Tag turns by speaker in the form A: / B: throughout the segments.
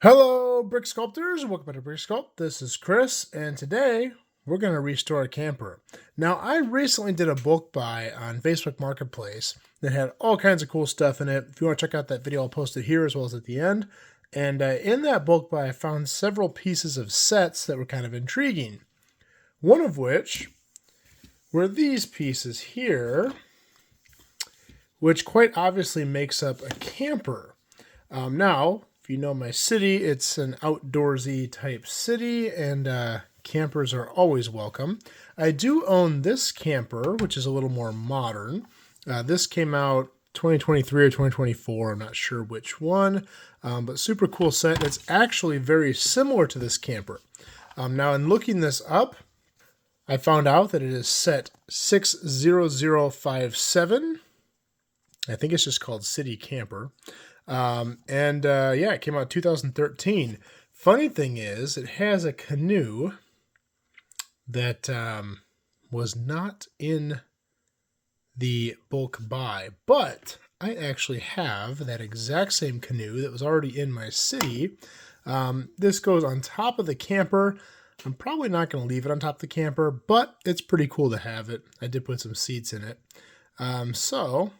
A: Hello, Brick Sculptors. Welcome back to Brick Sculpt. This is Chris, and today we're going to restore a camper. Now, I recently did a bulk buy on Facebook Marketplace that had all kinds of cool stuff in it. If you want to check out that video, I'll post it here as well as at the end. And in that bulk buy, I found several pieces of sets that were kind of intriguing. One of which were these pieces here, which quite obviously makes up a camper. Now, if you know my city, it's an outdoorsy type city, and campers are always welcome. I do own this camper, which is a little more modern. This came out 2023 or 2024. I'm not sure which one, but super cool set. It's actually very similar to this camper. Now, in looking this up, I found out that it is set 60057. I think it's just called City Camper. Yeah, it came out in 2013. Funny thing is, it has a canoe that was not in the bulk buy, but I actually have that exact same canoe that was already in my city. This goes on top of the camper. I'm probably not going to leave it on top of the camper, but it's pretty cool to have it. I did put some seats in it. So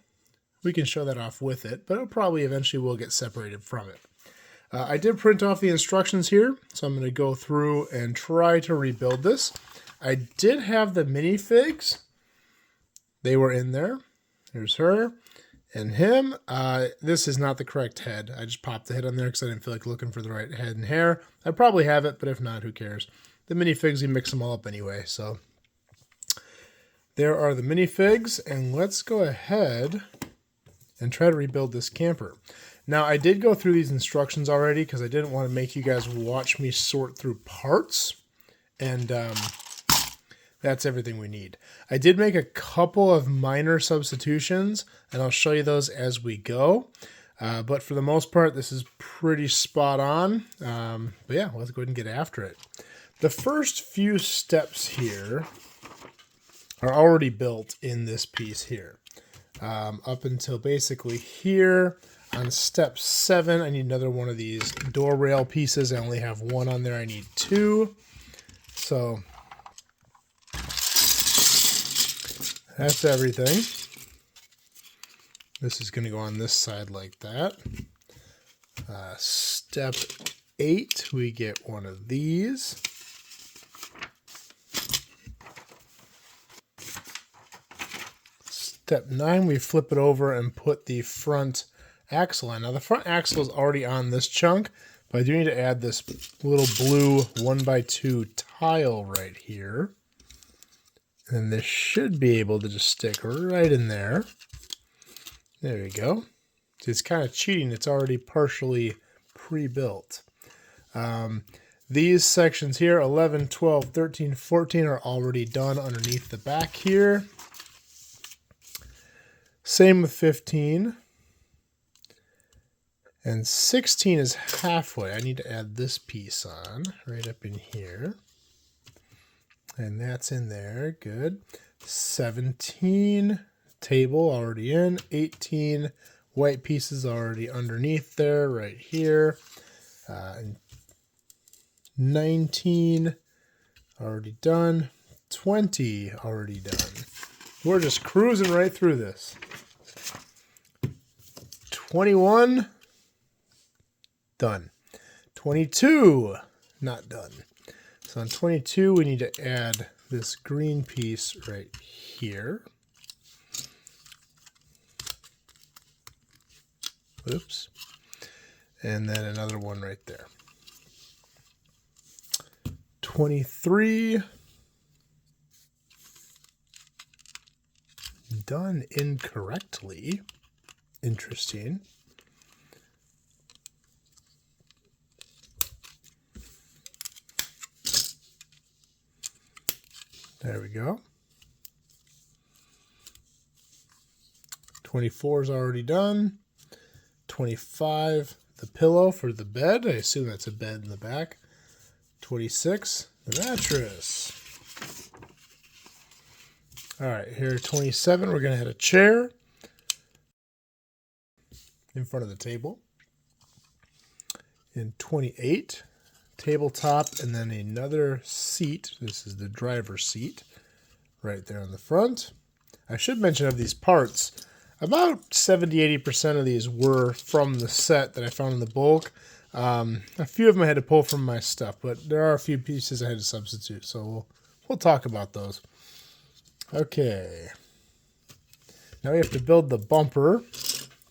A: we can show that off with it, but it probably eventually will get separated from it. I did print off the instructions here, so I'm going to go through and try to rebuild this. I did have the minifigs. They were in there. There's her and him. This is not the correct head. I just popped the head on there because I didn't feel like looking for the right head and hair. I probably have it, but if not, who cares? The minifigs, you mix them all up anyway, so there are the minifigs, and let's go ahead and try to rebuild this camper. Now, I did go through these instructions already because I didn't want to make you guys watch me sort through parts, and that's everything we need. I did make a couple of minor substitutions, and I'll show you those as we go. But for the most part, this is pretty spot on. But yeah, let's go ahead and get after it. The first few steps here are already built in this piece here. Up until basically here on step 7, I need another one of these door rail pieces. I only have one on there. I need 2. So that's everything. This is going to go on this side like that. Step 8, we get one of these. Step 9, we flip it over and put the front axle on. Now, the front axle is already on this chunk, but I do need to add this little blue 1x2 tile right here. And this should be able to just stick right in there. There we go. So it's kind of cheating. It's already partially pre-built. These sections here, 11, 12, 13, 14, are already done underneath the back here. Same with 15. And 16 is halfway. I need to add this piece on right up in here. And that's in there. Good. 17, table already in. 18, white pieces already underneath there, right here. 19, already done. 20, already done. We're just cruising right through this. 21, done. 22, not done. So on 22, we need to add this green piece right here. Oops. And then another one right there. 23, done incorrectly. Interesting. There we go. 24 is already done. 25, the pillow for the bed. I assume that's a bed in the back. 26, the mattress. All right, here 27, we're going to add a chair in front of the table. in 28. Tabletop, and then another seat. This is the driver's seat right there on the front. I should mention of these parts, about 70-80% of these were from the set that I found in the bulk. A few of them I had to pull from my stuff, but there are a few pieces I had to substitute, so we'll talk about those. Okay. Now we have to build the bumper.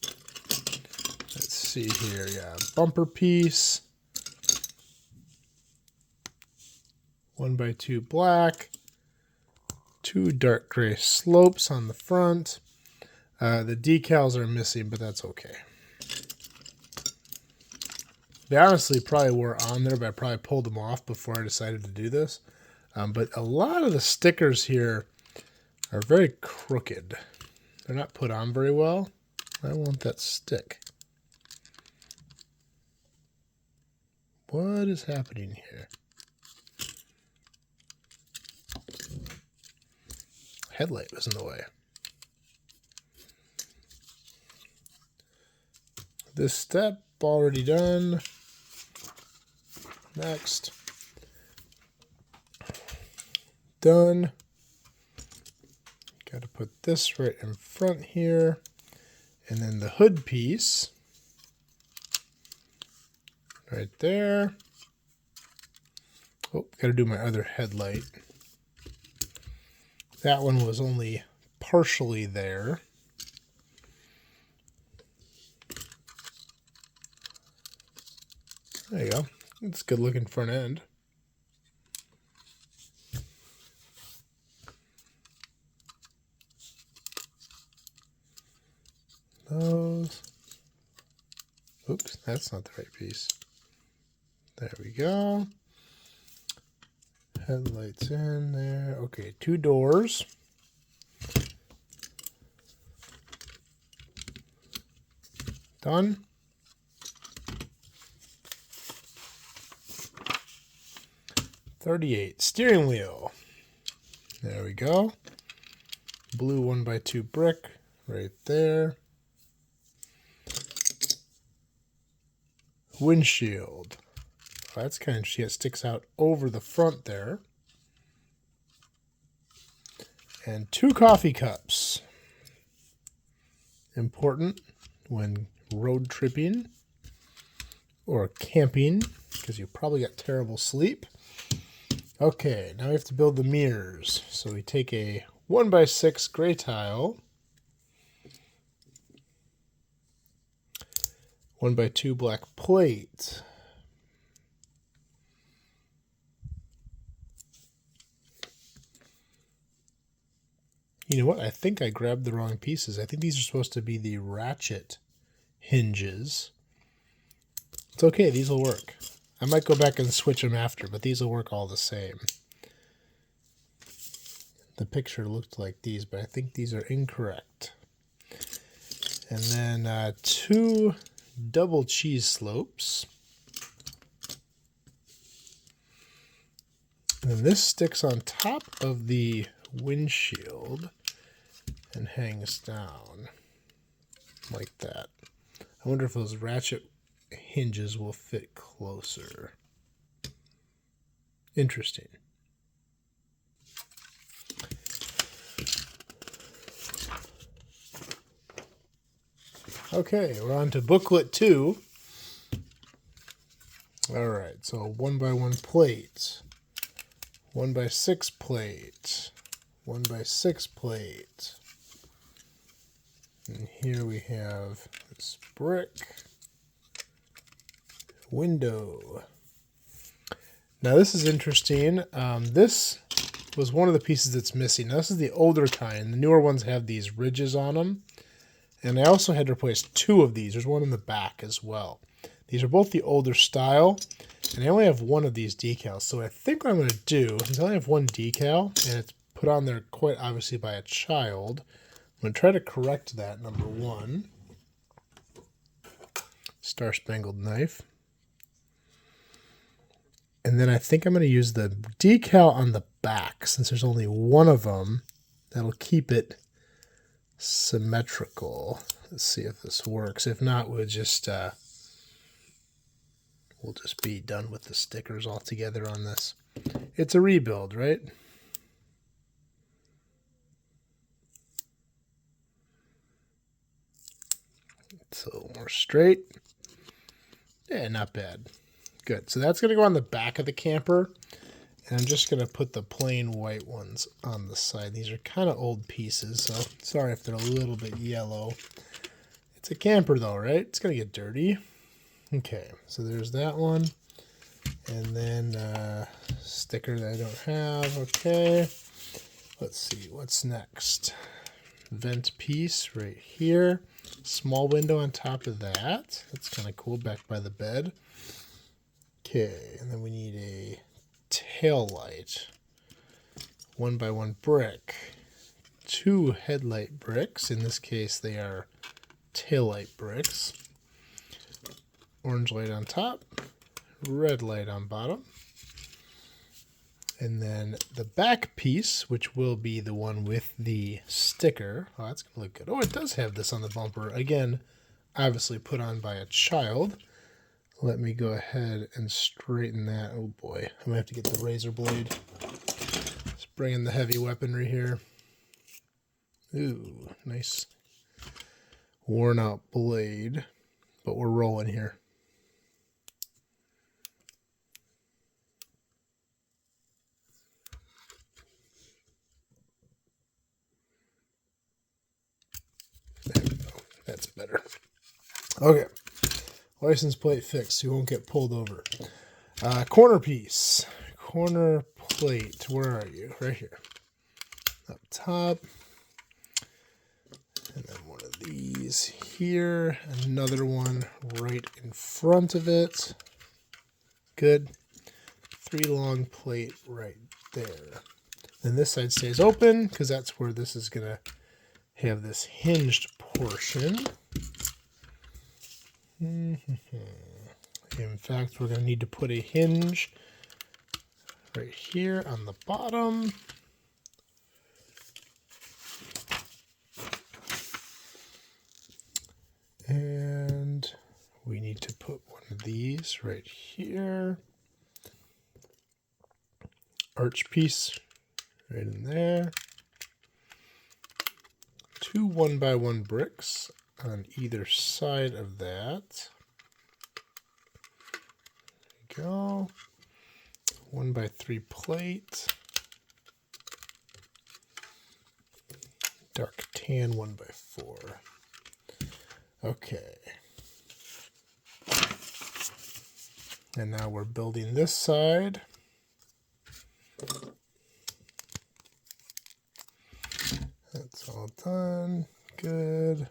A: Let's see here. Yeah, bumper piece. 1x2 black. 2 dark gray slopes on the front. The decals are missing, but that's okay. They honestly probably were on there, but I probably pulled them off before I decided to do this. But a lot of the stickers here are very crooked. They're not put on very well. I want that stick. What is happening here? Headlight was in the way. This step already done. Next. Done. Got to put this right in front here. And then the hood piece. Right there. Oh, got to do my other headlight. That one was only partially there. There you go. It's a good looking front end. Those. Oops, that's not the right piece. There we go. Headlights in there. Okay, 2 doors. Done. .38 steering wheel. There we go. Blue 1x2 brick right there. Windshield. Oh, that's kind of interesting. It sticks out over the front there. And 2 coffee cups. Important when road tripping or camping, because you probably got terrible sleep. Okay, now we have to build the mirrors. So we take a 1x6 gray tile, 1x2 black plate, you know what? I think I grabbed the wrong pieces. I think these are supposed to be the ratchet hinges. It's okay, these will work. I might go back and switch them after, but these will work all the same. The picture looked like these, but I think these are incorrect. And then 2 double cheese slopes. And then this sticks on top of the windshield and hangs down like that. I wonder if those ratchet hinges will fit closer. Interesting. Okay, we're on to booklet 2. All right, so 1x1 plate, 1x6 plate, 1x6 plate. And here we have this brick, window. Now this is interesting. This was one of the pieces that's missing. Now, this is the older kind. The newer ones have these ridges on them. And I also had to replace 2 of these. There's one in the back as well. These are both the older style. And I only have 1 of these decals. So I think what I'm going to do, since I only have 1 decal, and it's put on there quite obviously by a child, I'm going to try to correct that, number 1. Star Spangled Knife. And then I think I'm going to use the decal on the back, since there's only 1 of them. That'll keep it symmetrical. Let's see if this works. If not, we'll just we'll just be done with the stickers altogether on this. It's a rebuild, right? It's a little more straight. Yeah, not bad. Good. So that's going to go on the back of the camper. And I'm just going to put the plain white ones on the side. These are kind of old pieces, so sorry if they're a little bit yellow. It's a camper though, right? It's going to get dirty. Okay, so there's that one. And then sticker that I don't have. Okay. Let's see, what's next? Vent piece right here. Small window on top of that. That's kind of cool, back by the bed. Okay, and then we need a tail light. 1x1 brick. 2 headlight bricks. In this case, they are tail light bricks. Orange light on top. Red light on bottom. And then the back piece, which will be the one with the sticker. Oh, that's going to look good. Oh, it does have this on the bumper. Again, obviously put on by a child. Let me go ahead and straighten that. Oh boy, I'm going to have to get the razor blade. Let's bring in the heavy weaponry here. Ooh, nice worn out blade. But we're rolling here. There we go. That's better. Okay. License plate fixed. You won't get pulled over. Corner piece. Corner plate. Where are you? Right here. Up top. And then one of these here. Another one right in front of it. Good. 3 long plate right there. Then this side stays open because that's where this is going to have this hinged portion. In fact, we're going to need to put a hinge right here on the bottom. And we need to put one of these right here. Arch piece right in there. 2 1x1 bricks on either side of that. There we go. 1x3 plate. Dark tan 1x4. Okay. And now we're building this side. That's all done. Good.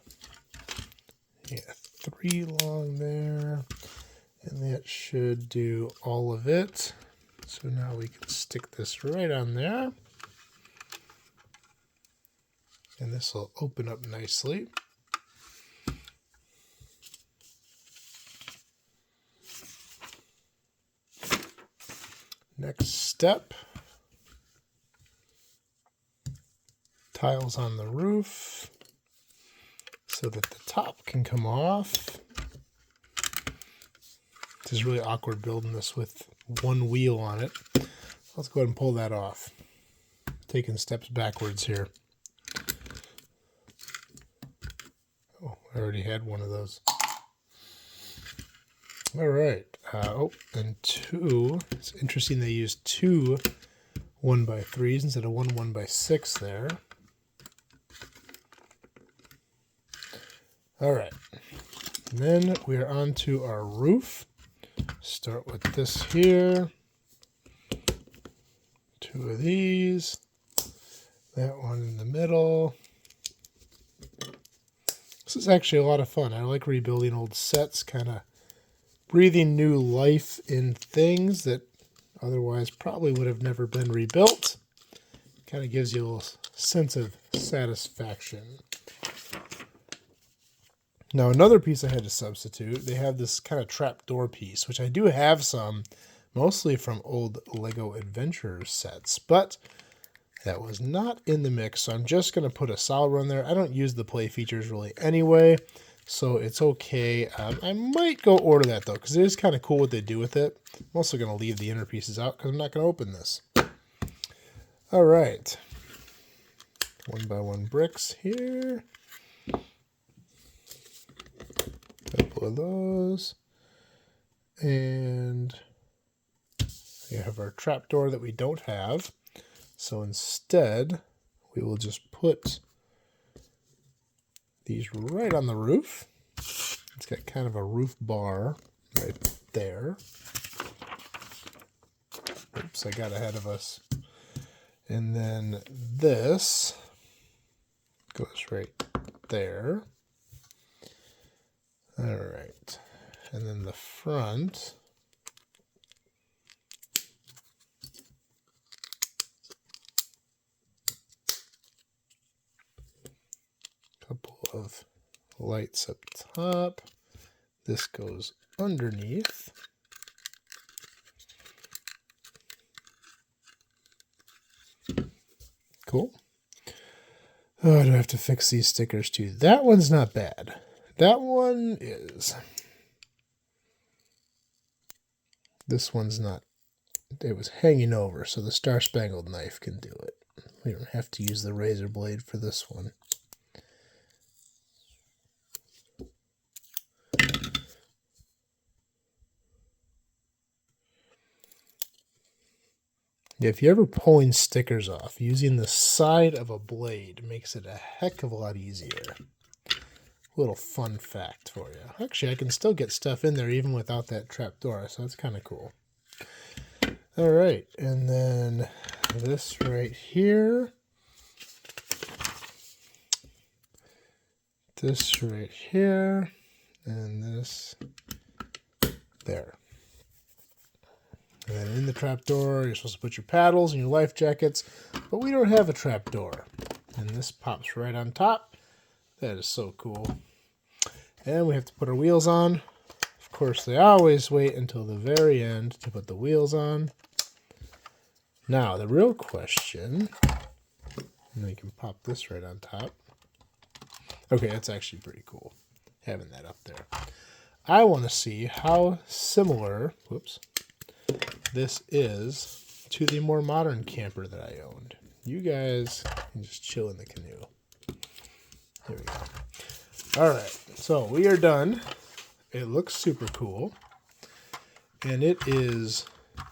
A: Yeah, 3 long there. And that should do all of it. So now we can stick this right on there. And this will open up nicely. Next step. Tiles on the roof so that the top can come off. This is really awkward building this with one wheel on it. Let's go ahead and pull that off. Taking steps backwards here. Oh, I already had one of those. All right. And 2. It's interesting they used 2 1x3s instead of 1 1x6 there. All right. And then we are on to our roof. Start with this here. 2 of these. That one in the middle. This is actually a lot of fun. I like rebuilding old sets, kind of breathing new life in things that otherwise probably would have never been rebuilt. Kind of gives you a little sense of satisfaction. Now another piece I had to substitute, they have this kind of trapdoor piece, which I do have some, mostly from old Lego Adventures sets, but that was not in the mix, so I'm just going to put a solid one there. I don't use the play features really anyway, so it's okay. I might go order that though, because it is kind of cool what they do with it. I'm also going to leave the inner pieces out because I'm not going to open this. All right. 1x1 bricks here. Couple of those. And we have our trapdoor that we don't have. So instead, we will just put these right on the roof. It's got kind of a roof bar right there. Oops, I got ahead of us. And then this goes right there. All right. And then the front. Couple of lights up top. This goes underneath. Cool. Oh, do I have to fix these stickers too? That one's not bad. That one is. This one's not. It was hanging over, so the Star Spangled Knife can do it. We don't have to use the razor blade for this one. If you're ever pulling stickers off, using the side of a blade makes it a heck of a lot easier. Little fun fact for you. Actually, I can still get stuff in there even without that trapdoor, so that's kind of cool. All right, and then this right here. This right here. And this there. And then in the trapdoor, you're supposed to put your paddles and your life jackets, but we don't have a trapdoor. And this pops right on top. That is so cool. And we have to put our wheels on. Of course, they always wait until the very end to put the wheels on. Now, the real question, and we can pop this right on top. Okay, that's actually pretty cool, having that up there. I want to see how similar, whoops, this is to the more modern camper that I owned. You guys can just chill in the canoe. Here we go. All right, so we are done. It looks super cool. And it is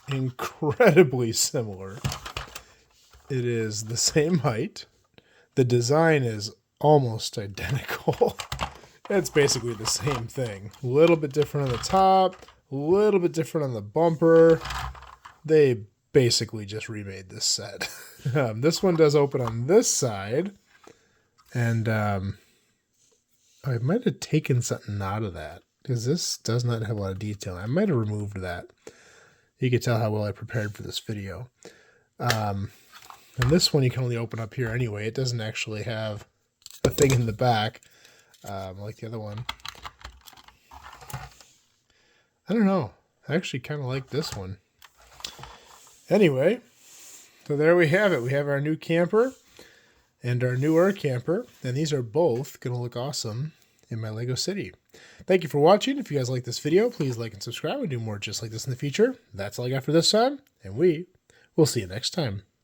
A: incredibly similar. It is the same height. The design is almost identical. It's basically the same thing. A little bit different on the top, a little bit different on the bumper. They basically just remade this set. This one does open on this side. And I might have taken something out of that, because this does not have a lot of detail. I might have removed that. You can tell how well I prepared for this video. And this one you can only open up here anyway. It doesn't actually have a thing in the back like the other one. I don't know. I actually kind of like this one. Anyway, so there we have it. We have our new camper and our newer camper, and these are both going to look awesome in my Lego City. Thank you for watching. If you guys like this video, please like and subscribe. We'll do more just like this in the future. That's all I got for this time, and we will see you next time.